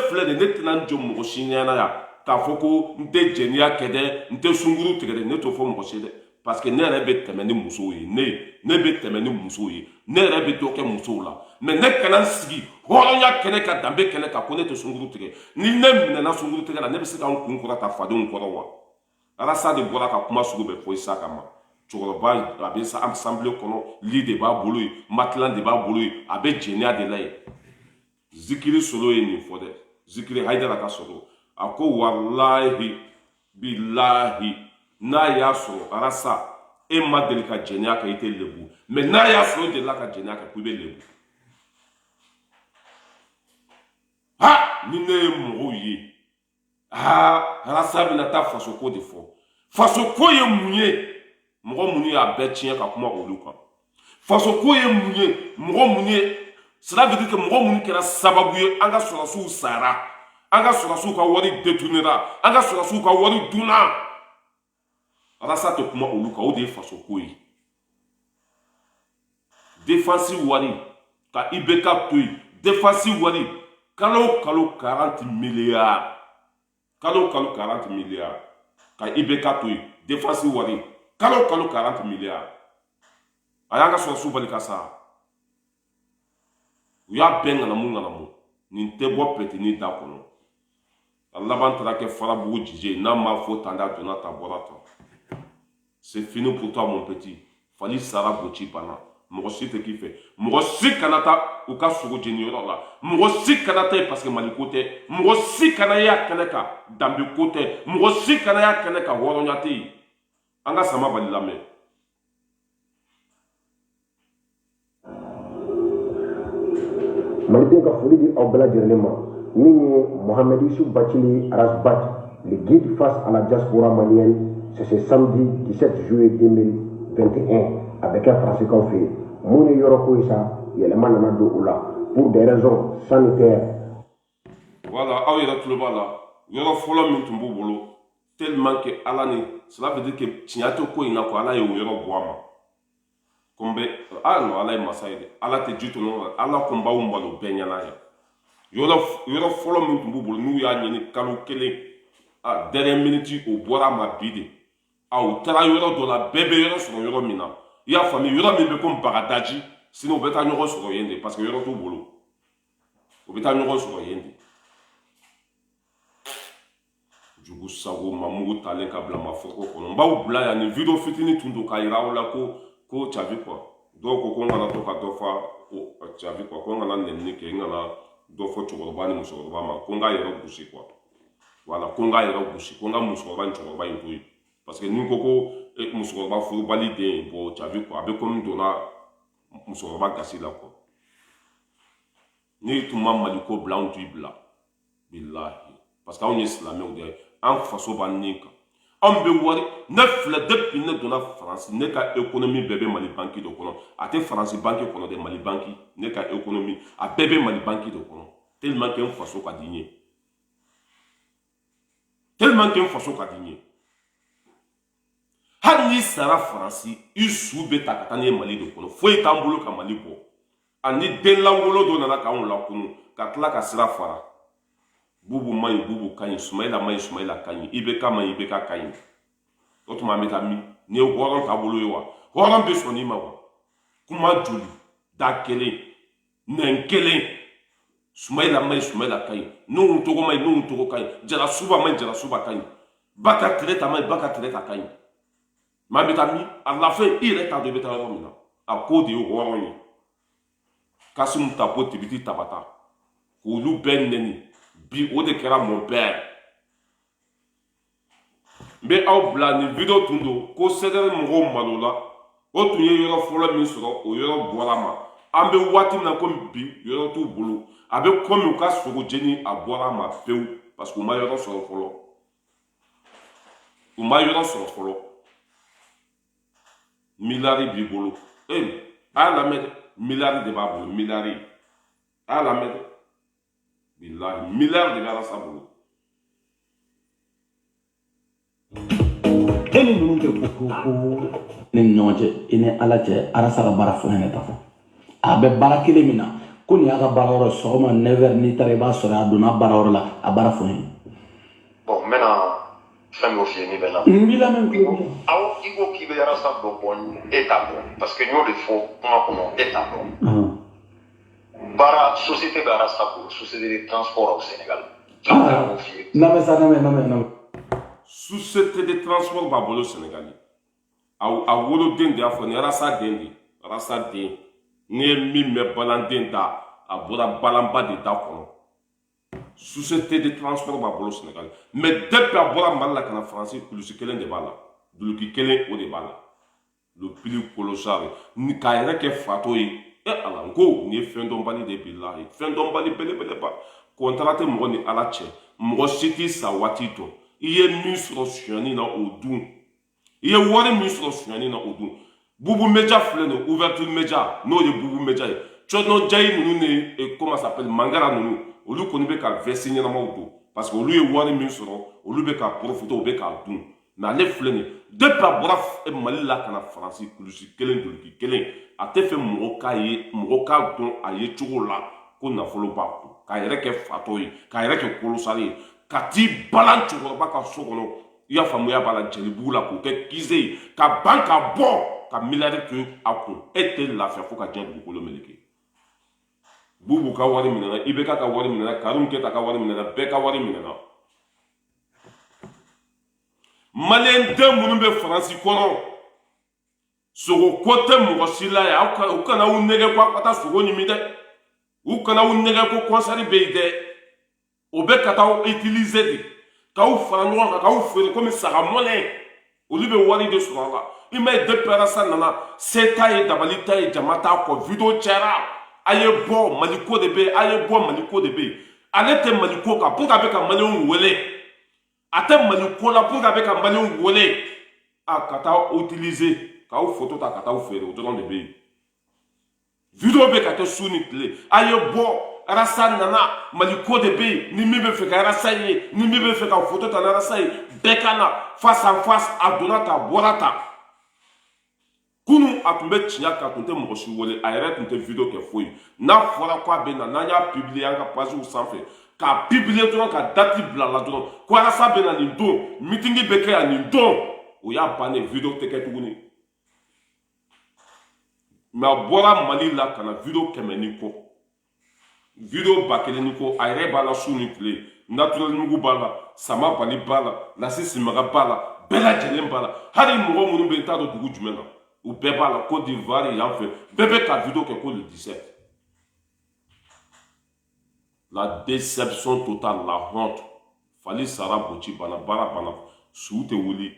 Speaker 1: filɛ de ne tɛna n jɔ mɔgɔ si ɲɛna yan k'a fɔ ko n tɛ jɛnɛya kɛ dɛ n tɛ sunkuru tigɛ dɛ ne t'o fɔ mɔgɔ si dɛ parce que ne yɛrɛ bɛ tɛmɛ ni musow ye ne bɛ tɛmɛ ni musow ye ne yɛrɛ bɛ dɔ kɛ musow la mais ne kana n sigi hɔrɔnya kɛnɛ ka danbe kɛnɛ kan ko ne tɛ sunkuru tigɛ ni ne minɛna sunkuru tigɛ la ne bɛ se ka n kun kɔrɔ ta fadenw kɔrɔ wa Arasa de bɔra ka kuma sugu bɛɛ fɔ isa kama cɛkɔrɔba a bɛ assemblée kɔnɔ lit de b'a bolo yen matelas de b'a bolo yen a bɛ jɛnɛya de la yen zikiri solo ye nin fɔ dɛ zikiri Hayidara ka sɔrɔ a ko walahi bilahi n'a y'a sɔrɔ Arasa e ma deli ka jɛnɛya kɛ i tɛ lebu mais n'a y'a sɔrɔ e delila ka jɛnɛya kɛ ko i bɛ lebu ha ni ne ye mɔgɔw ye Arasa bɛna taa fasoko de fɔ fasoko ye mun ye mɔgɔ minnu y'a bɛɛ tiɲɛ ka kuma olu kan fasoko ye mun ye mɔgɔ minnu ye cela veut dire que mɔgɔ minnu kɛra sababu ye an ka sɔrɔsiw sara an ka sɔrɔsiw ka wari détournera an ka sɔrɔsiw ka wari dunna Arasa tɛ kuma olu kan o de ye fasoko ye défense wari ka IBK to yen défense wari kalo o kalo 40 milliards kalo o kalo 40 milliards ka IBK to yen défense wari kalo o kalo 40 milliards a y'an ka sɔrɔsiw bali ka sa u y'a bɛɛ ŋanamu nin tɛ bɔ pɛtini da kɔnɔ a laban taara kɛ farabugu jije n'a m'a fɔ tan d'a donna ta bɔra tan c'est fini pour toi mon petit fali sara boci bana mɔgɔ si tɛ k'i fɛ mɔgɔ si kana taa u ka sogo jeni yɔrɔ la mɔgɔ si kana taa parce que Mali ko tɛ mɔgɔ si kana y'a kɛnɛ kan danbe ko tɛ mɔgɔ si kana y'a kɛnɛ kan hɔrɔnya tɛ yen an ka sama Bali lamɛn.
Speaker 2: Maliden ka foli di aw bɛɛ lajɛlen ma min ye Mohamed Issou Bathily Arasbat, le guide face à la diaspora malienne. C'est ce samedi 17 juillet 2021 avec un français qu'on fait. Mun ye yɔrɔ ko ye sa yɛlɛma nana don o la pour des raisons sanitaires.
Speaker 1: Voilà, aw yɛrɛ tulo b'a la yɔrɔ fɔlɔ min tun b'u bolo tellement que Ala ni cela veut dire que tiɲɛ tɛ ko in na ko Ala ye o yɔrɔ bɔ a ma. Non, Ala ye masa ye dɛ Ala tɛ ji to ɲɔgɔn kan Ala kun b'aw malo bɛɛ ɲɛna yan yɔrɔ fɔlɔ min tun b'u bolo n'u y'a ɲini kalo kelen dernière minute o bɔra a ma bi de u taara yɔrɔ dɔ la bɛɛ bɛ yɔrɔ sɔrɔ yɔrɔ min na i y'a faamu yɔrɔ min bɛ komi Bagadaji sinon u bɛ taa ɲɔgɔn sɔrɔ yen de parce que yɔrɔ t'u bolo u bɛ taa ɲɔgɔn sɔrɔ yen de Jugu Sago Mamugu talen ka bila mafoko kɔnɔ n b'aw bila yan ni video fitinin tun don k'a yira aw la ko tu as vu quoi dɔw ko n kana to ka dɔ fɔ tu as vu quoi ko n kana nɛnini kɛ n kana dɔ fɔ cɛkɔrɔba ni musokɔrɔba ma ko n k'a yɛrɛ gosi quoi voilà ko n k'a yɛrɛ gosi ko n ka musokɔrɔba ni cɛkɔrɔba in to yen parce que ni ko ko musokɔrɔba furubali den bon tu as vu quoi a bɛ komi donna musokɔrɔba gasi la quoi ni tun ma Mali ko bila anw t'i bila bilahi parce que anw ye silamɛw de ye an faso b'an ni kan anw bɛ wari ne filɛ depuis ne donna France ne ka économie bɛɛ bɛ Mali banque de kɔnɔ a tɛ France banque kɔnɔ dɛ Mali banque ne ka économie a bɛɛ bɛ Mali banque de kɔnɔ tellement que n faso ka di n ye tellement que n faso ka di n ye hali n'i sara France i su bɛ ta ka taa n'i ye Mali de kɔnɔ foyi t'an bolo ka Mali bɔ ani den langolo dɔ nana k'anw lakunu ka tila ka sira fara Bubu ma ɲi Bubu ka ɲi Sumayila ma ɲi Sumayila ka ɲi IBK ma ɲi IBK ka ɲi o tuma an bɛ taa min ni ye hɔrɔn taabolo ye wa hɔrɔn bɛ sɔn n'i ma wa kuma joli da kelen nɛn kelen Sumayila ma ɲi Sumayila ka ɲi n'u togo ma ɲi n'u togo ka ɲi Jalasuba ma ɲi Jalasuba ka ɲi Baka Tireta ma ɲi Baka Tireta ka ɲi mais an bɛ taa min a lafɛ i yɛrɛ t'a dɔn i bɛ taa yɔrɔ min na a ko de ye hɔrɔn ye Kasimu Tapo Tibiti Tabata k'olu bɛɛ nɛni bi o de kɛra mon père n bɛ aw bila ni video tun don ko CDR mɔgɔw malo la o tun ye yɔrɔ fɔlɔ min sɔrɔ o yɔrɔ bɔra ma an bɛ waati min na komi bi yɔrɔ t'u bolo a bɛ komi u ka sogo jeni a bɔra ma pewu parce que u ma yɔrɔ sɔrɔ fɔlɔ u ma yɔrɔ sɔrɔ fɔlɔ miliyari b'i bolo a y'a lamɛn dɛ miliyari de b'a bolo miliyari a y'a lamɛn dɛ bilahi miliyari de bɛ Arasa bolo.
Speaker 4: E ni ninnu tɛ ko ne ni ɲɔgɔn cɛ i ni Ala cɛ Arasa ka baara fɛn ne ta fɔ a bɛ baara kelen min na ko nin y'a ka baara yɔrɔ sɔgɔma 9h n'i taara i b'a sɔrɔ a donna baara yɔrɔ la a baara fɔ ne.
Speaker 5: Bon n bɛna fɛn dɔ f'i ye min bɛ na.
Speaker 4: N b'i lamɛn kulo.
Speaker 5: Aw i ko k'i bɛ Arasa dɔ bɔ e t'a dɔn parce que n y'o de fɔ kuma kɔnɔ e t'a dɔn. Baara société bɛ Arasa bolo société de transport au Sénégal.
Speaker 4: N'amɛ sa n'amɛ.
Speaker 1: Société de transport b'a bolo Sénégal a woloden de y'a fɔ ni Arasa den de Arasa den n'i ye min mɛn balanden da a bɔra balanba de da kɔnɔ société de transport b'a bolo Sénégal mais depuis a bɔra Mali la ka na Faransi kulusi kelen de b'a la duloki kelen o de b'a la le plus colossal k'a yɛrɛ kɛ fatɔ ye Ala n ko nin ye fɛn dɔnbali de bilahi fɛn dɔnbali belebeleba kɔntara tɛ mɔgɔ ni Ala cɛ mɔgɔ si t'i sa waati dɔn i ye min sɔrɔ sonyani na o dun i ye wari min sɔrɔ sonyani na o dun Bubu Media filɛ nin ouverture Media n'o ye Bubu Media ye Cɔdɔn Jayi ninnu ni comment ça s'appelle Mangara ninnu olu kɔni bɛ ka vɛsi ɲɛnamaw don parce que olu ye wari min sɔrɔ olu bɛ ka profiter u bɛ k'a dun mais ale filɛ nin depuis a bɔra Mali la ka na Faransi kulusi kelen duloki kelen a tɛ fɛ mɔgɔ k'a ye mɔgɔ k'a dɔn a ye cogo la ko nafolo b'a kun k'a yɛrɛ kɛ fatɔ ye k'a yɛrɛ kɛ kolosali ye ka t'i balan cɛkɔrɔba ka so kɔnɔ i y'a faamuya b'a la jelibugu la k'o kɛ kise ye ka ban ka bɔ ka miliyari to a kun e tɛ lafiya fo ka diɲɛ dugukolo meleke Bubu ka wari minɛna IBK ka wari minɛna Karim Keta ka wari minɛna bɛɛ ka wari minɛna maliyɛn den minnu bɛ Faransi kɔnɔ sogo kote mɔgɔ si la ya u kana u nɛgɛ ko a ka taa sogo ɲimi dɛ u kana u nɛgɛ ko kɔnsɛri bɛ yen dɛ o bɛ ka taa utiliser de k'aw fara ɲɔgɔn kan k'aw feere komi saga mɔnɛ olu bɛ wari de sɔrɔ a la i ma ye depuis Arasa nana se t'a ye dabali t'a ye jama t'a kɔ video cayara a ye bɔ Maliko de bɛ yen a ye bɔ Maliko de bɛ yen ale tɛ Maliko kan pour que a bɛ ka maliyɛnw wele a tɛ Maliko la pour que a bɛ ka maliyɛnw wele a ka taa utiliser k'aw photo ta ka taa feere o dɔrɔn de bɛ yen video bɛ ka kɛ su ni tile a ye bɔ Arasa nana Maliko de bɛ yen ni min bɛ fɛ ka Arasa ye ni min bɛ fɛ ka photo ta ni Arasa ye bɛɛ ka na face à face a donna ta a bɔra ta kunu a tun bɛ tiɲɛ kan a tun tɛ mɔgɔ si wele a yɛrɛ tun tɛ video kɛ foyi n'a fɔra ko a bɛ na n'an y'a publier an ka pagew sanfɛ k'a publier dɔrɔn ka date bila a la dɔrɔn ko Arasa bɛ na nin don meeting bɛ kɛ yan nin don o y'a bannen video tɛ kɛ tuguni mais a bɔra Mali la ka na video 100 ni kɔ video 1000 ni kɔ a yɛrɛ b'a la su ni tile Naturel Nugu b'a la Sama Bali b'a la Lasi Simaga b'a la bɛɛ lajɛlen b'a la hali mɔgɔ minnu bɛ yen n t'a dɔn dugu jumɛn na u bɛɛ b'a la Côte d'Ivoire yan fɛ bɛɛ bɛ ka video kɛ ko le 17 la déception totale la honte Fali Sara Boci bana baara bana su tɛ wuli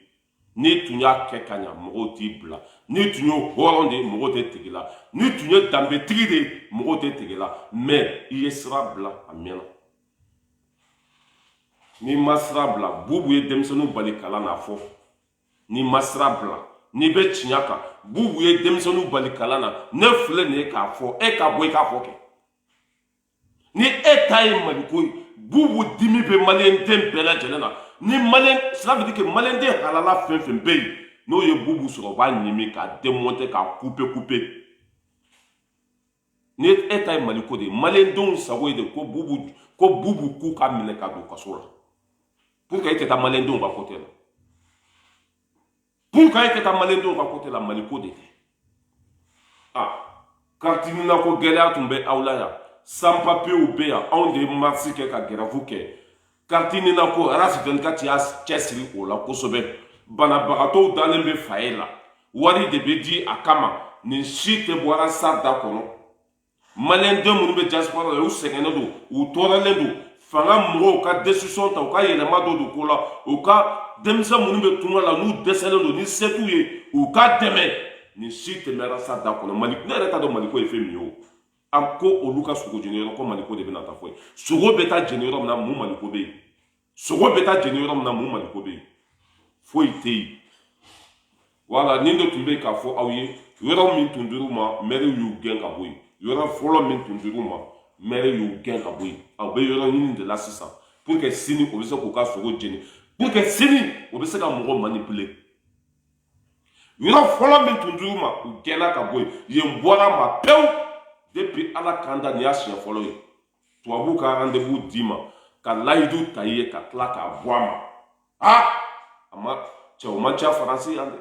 Speaker 1: ni tun y'a kɛ ka ɲa mɔgɔw t'i bila ni tun ye hɔrɔn de mɔgɔw tɛ tigi la ni tun ye danbetigi de mɔgɔw tɛ tigi la mais i ye sira bila a mɛnna ni ma sira bila Bubu ye denmisɛnninw bali kalan na fɔ ni ma sira bila ni bɛ tiɲɛ kan Bubu ye denmisɛnninw bali kalan na ne filɛ nin ye k'a fɔ e ka bɔ i k'a fɔ kɛ ni e ta ye Maliko ye Bubu dimi bɛ maliyɛn den bɛɛ lajɛlen na ni maliyɛn cela veut dire que maliyɛn den halala fɛn fɛn bɛ yen n'o ye Bubu sɔrɔ o b'a ɲimi k'a démonter k'a couper ni e ta ye Maliko de ye maliyɛn denw sago ye de ko Bubu k'u ka minɛ ka don kaso la pour que e tɛ taa maliyɛn denw ka côté la pour que e tɛ taa maliyɛn denw ka côté la Maliko de tɛ carte ɲinina ko gɛlɛya tun bɛ aw la yan sans papier bɛ yan anw de ye marche kɛ ka grève kɛ carte ɲinina ko Arasi 24 y'a cɛsiri o la kosɛbɛ banabagatɔw dalen bɛ faye la wari de bɛ di a kama nin si tɛ bɔ Arasa da kɔnɔ maliyɛn den minnu bɛ diaspora la u sɛgɛnnen don u tɔɔrɔlen don fanga mɔgɔw ka décision ta u ka yɛlɛma dɔ don ko la u ka denmisɛn minnu bɛ tunga la n'u dɛsɛlen don ni se t'u ye u ka dɛmɛ nin si tɛ mɛn Arasa da kɔnɔ Maliko ne yɛrɛ t'a dɔn Maliko ye fɛn min ye o a ko olu ka sogo jeni yɔrɔ ko Maliko de bɛ na taa fɔ ye sogo bɛ taa jeni yɔrɔ min na mun Maliko bɛ yen sogo bɛ taa jeni yɔrɔ min na mun Maliko bɛ yen foyi tɛ yen wala nin de tun bɛ k'a fɔ aw ye yɔrɔ min tun dir'u ma maire y'u gɛn ka bɔ yen yɔrɔ fɔlɔ min tun dir'u ma maire y'u gɛn ka bɔ yen aw bɛ yɔrɔ ɲini de la sisan pour que sini o bɛ se k'u ka sogo jeni pour que sini o bɛ se ka mɔgɔ manipuler yɔrɔ fɔlɔ min tun dir'u ma u gɛnna ka bɔ yen yen bɔra ma pewu depuis Ala kan da nin y'a siɲɛ fɔlɔ ye tubabuw ka rendez-vous d'i ma ka layidu ta i ye ka tila k'a bɔ a ma o man ca Faransi yan dɛ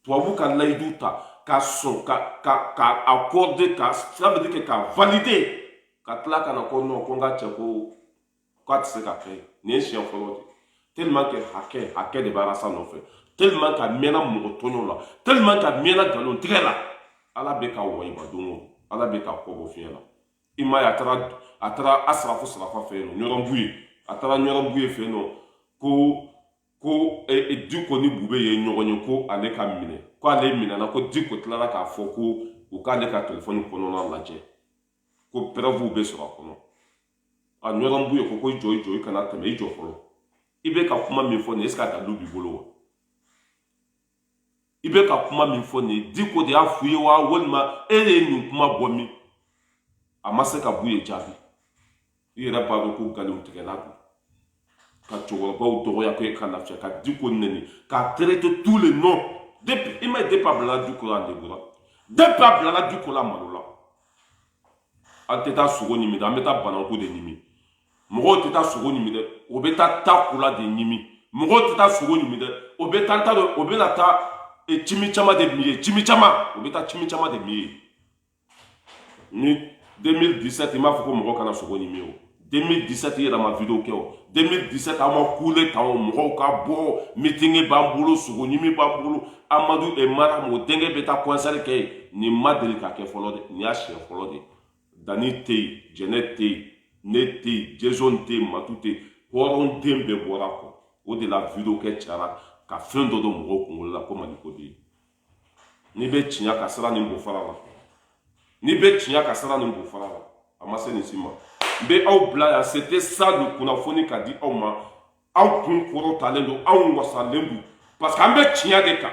Speaker 1: tubabuw ka layidu ta ka sɔn ka accorder ka ça veut dire que ka valider ka tila ka na ko non ko n ka cɛ ko k'a tɛ se ka kɛ nin ye siɲɛ fɔlɔ de tellement que hakɛ de bɛ Arasa nɔfɛ tellement que a mɛnna mɔgɔ tɔɲɔw la tellement que a mɛnna nkalon tigɛ la Ala bɛ ka wayiba don o Ala bɛ ka kɔ bɔ fiɲɛ la i m'a ye a taara Asrafo Sarafa fɛ yen nɔ Ɲɔrɔnbugu ye a taara Ɲɔrɔnbugu ye fɛ yen nɔ ko Diko ni Bube ye ɲɔgɔn ye ko ale ka minɛ ko ale minɛna ko Diko tilara k'a fɔ ko u k'ale ka telefɔni kɔnɔna lajɛ ko preuve bɛ sɔrɔ a kɔnɔ a Ɲɔrɔnbugu ye ko i jɔ i kana tɛmɛ i jɔ fɔlɔ i bɛ ka kuma min fɔ nin est-ce que a dalu b'i bolo wa i bɛ ka kuma min fɔ nin Diko de y'a f'u ye wa walima e de ye nin kuma bɔ min a ma se ka b'u ye jaabi i yɛrɛ b'a dɔn ko nkalon tigɛla don ka cɛkɔrɔbaw dɔgɔya ko e ka lafiya ka Diko nɛni k'a traiter tous les noms depuis i ma ye depuis a bilala Diko la a lebura depuis a bilala Diko la a malola an tɛ taa sogo ɲimi dɛ an bɛ taa bananku de ɲimi mɔgɔw tɛ taa sogo ɲimi dɛ o bɛ taa takula de ɲimi mɔgɔw tɛ taa sogo ɲimi dɛ o bɛ taa t'a dɔn o bɛ na taa cimi caman de min ye cimi caman o bɛ taa cimi caman de min ye ni 2017 i m'a fɔ ko mɔgɔ kana sogo ɲimi o 2017 il y a ma vidéo 2017 a ma coulé tant mo ka bo meeting bambolo sugonyimi bambolo Amadou et Mara mo denge beta concert ke ni madeli ka ke folo de ni a chien folo de Dani te Jeanette te Nete Jason te Matute horon dembe bora ko o de la vidéo ke chara ka fin do mo ko la ko mani ko bi ni be tinya ka sara ni bo fara la ni be tinya ka sara ni bo fara la amase ni sima be aw bla c'était ça le kunafoni ka di aw ma aw kun koro talendo aw wasalembu parce que ambe tinya de ka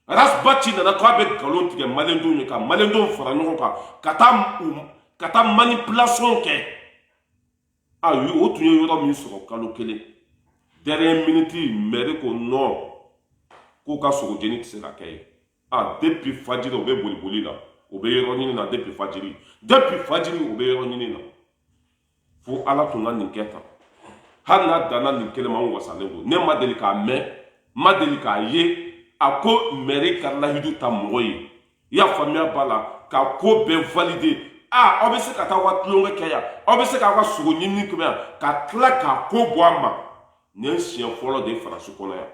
Speaker 1: rasbati na ko abe galon tige malendo ni ka malendo fara no ka ta manipulation ke a yu o tunye yoro mi so kalo kele derrière minute mere ko no ko ka so jeni tse la kay a depuis fajiri o be boli boli la o be yoro ni na depuis fajiri o be yoro ni na fo ala tunga ni keta hana dana ni kelema wasalendo ne madeli ka me madeli ka ye ako mere karla hidu ta moyi ya famia bala ka ko be valider obese ka ta wa tlonga kaya obese ka wa sugo nyini kuma ka tla ka ko boama ne sien folo de France ko ya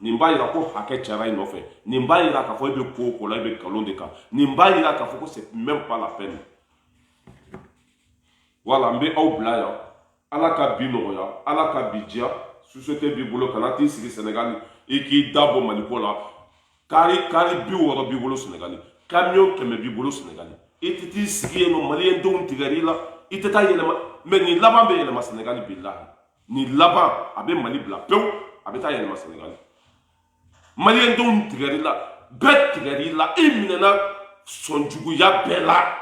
Speaker 1: nimba ira ko hake chara inofe nimba ira ka fo be ko la be kalonde ka nimba ira ka fo ko c'est même pas la peine. Voilà, mbe au blaya ala ka bino ya ala ka bijia société bibolo kanati sigi Sénégal et qui dabo manikola kari bi woro bibolo Sénégal camion keme bibolo Sénégal et titi sigi no malien don tigari la itata yelema mais ni laba be yelema Sénégal billahi ni laba abe mali bla pew abe ta yelema Sénégal malien don tigari la bet tigari la iminena sonjugu ya bela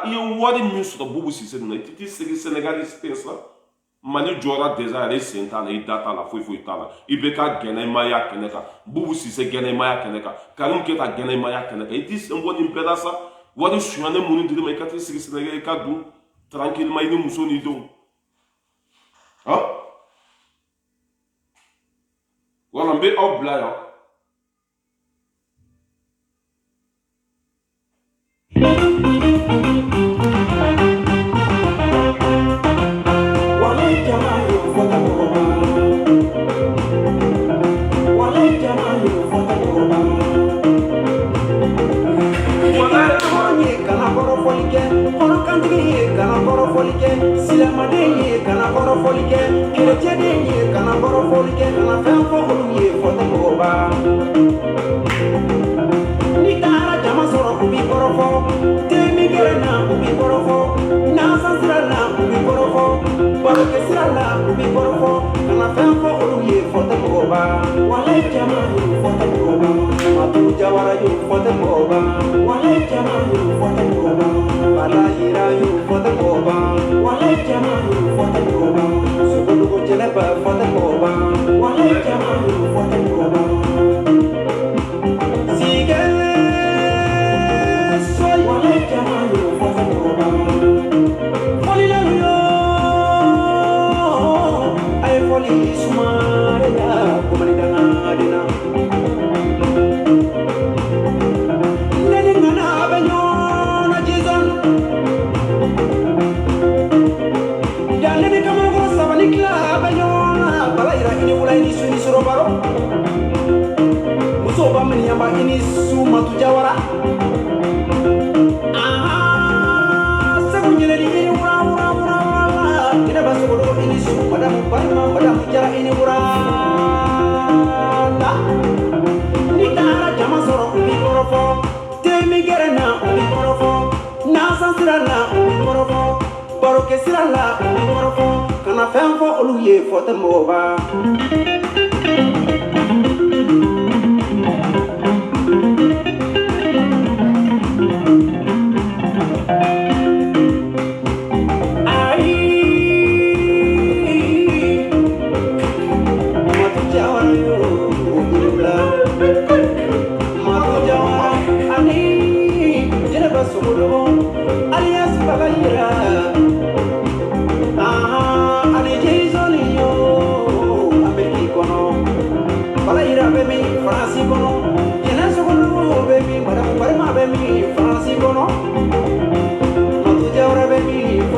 Speaker 1: il y a wari min sɔrɔ bubu sise na titi sigi Sénégal space la mali jɔra déjà ale sen t'a la i da t'a la foyi t'a la i bɛ ka gɛnɛmaya kɛnɛ kan bubu sise gɛnɛmaya kɛnɛ kan Karim Keita gɛnɛmaya kɛnɛ kan i t'i sen bɔ nin bɛɛ la sa wari suyane minnu dir'i ma i ka t'i sigi Sénégal i ka dun tranquillement i ni muso n'i denw wala n bɛ aw bila yan.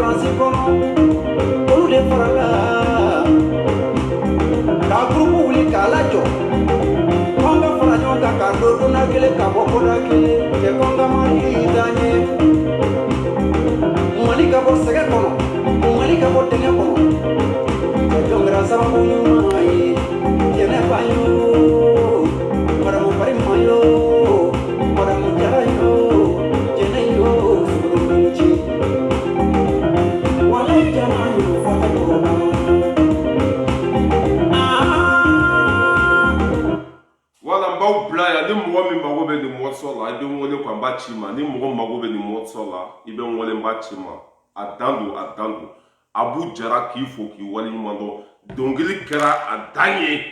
Speaker 6: France, kele ka bɔ koda kele cɛ kɔnka mali daɲɛ mali ka bɔ sɛgɛ kɔnɔ mali ka bɔ dɛngɛ kɔnɔ cɛ jɔn kɛra sababu ɲuman ye jɛnɛ ba yo madamu fari ma yo madamu jara yo jɛnɛ yo sɔrɔ ci wala jama yo fata ɲɔgɔn
Speaker 1: wala n b'aw bila yan ni mɔgɔ min mago bɛ nin morceau la i bɛ n wele quoi n b'a ci ma ni mɔgɔ mago bɛ nin morceau la i bɛ n wele n b'a ci ma a dan don Abu Jara k'i fo k'i waleɲuman dɔn dɔnkili kɛra a dan ye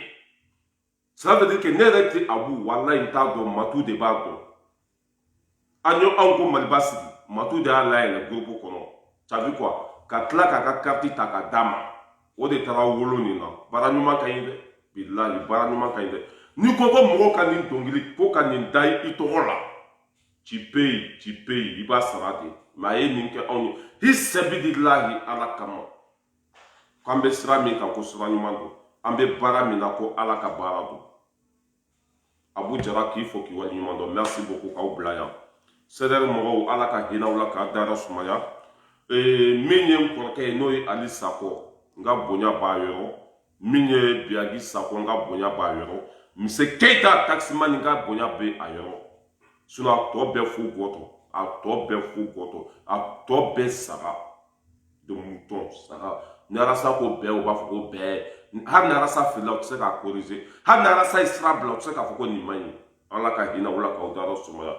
Speaker 1: ça veut dire que ne yɛrɛ tɛ Abu walayi n t'a dɔn Matu de b'a dɔn an ye anw ko Maliba sigi Matu de y'a layɛlɛ groupe kɔnɔ ça veut quoi ka tila k'a ka carte ta ka d'a ma o de taara wolo nin na baara ɲuman ka ɲi dɛ bilahi baara ɲuman ka ɲi dɛ ni ko ko mɔgɔw ka nin dɔnkili ko ka nin da i tɔgɔ la tu payes i b'a sara de mais a ye nin kɛ anw ye hisabidilahi ala kama k'an bɛ sira min kan ko sira ɲuman don an bɛ baara min na ko ala ka baara don Abu Jara k'i fo k'i waleɲuman dɔn merci beaucoup k'aw bila yan CDR mɔgɔw ala ka hinɛ aw la k'a dara sumaya min ye n kɔrɔkɛ ye n'o ye Ali Sakɔ n ka bonya b'a yɔrɔ min ye Biyagi Sakɔ n ka bonya b'a yɔrɔ Mise Keita taximan n ka bonya bɛ a yɔrɔ sinon a tɔ bɛɛ fu gɔtɔ a tɔ bɛɛ saga de mouton saga ni Arasa ko bɛɛ o b'a fɔ ko bɛɛ hali ni Arasa filila o tɛ se k'a corriger hali ni Arasa ye sira bila o tɛ se k'a fɔ ko nin man ɲi ala ka hinɛ o la k'aw dara sumaya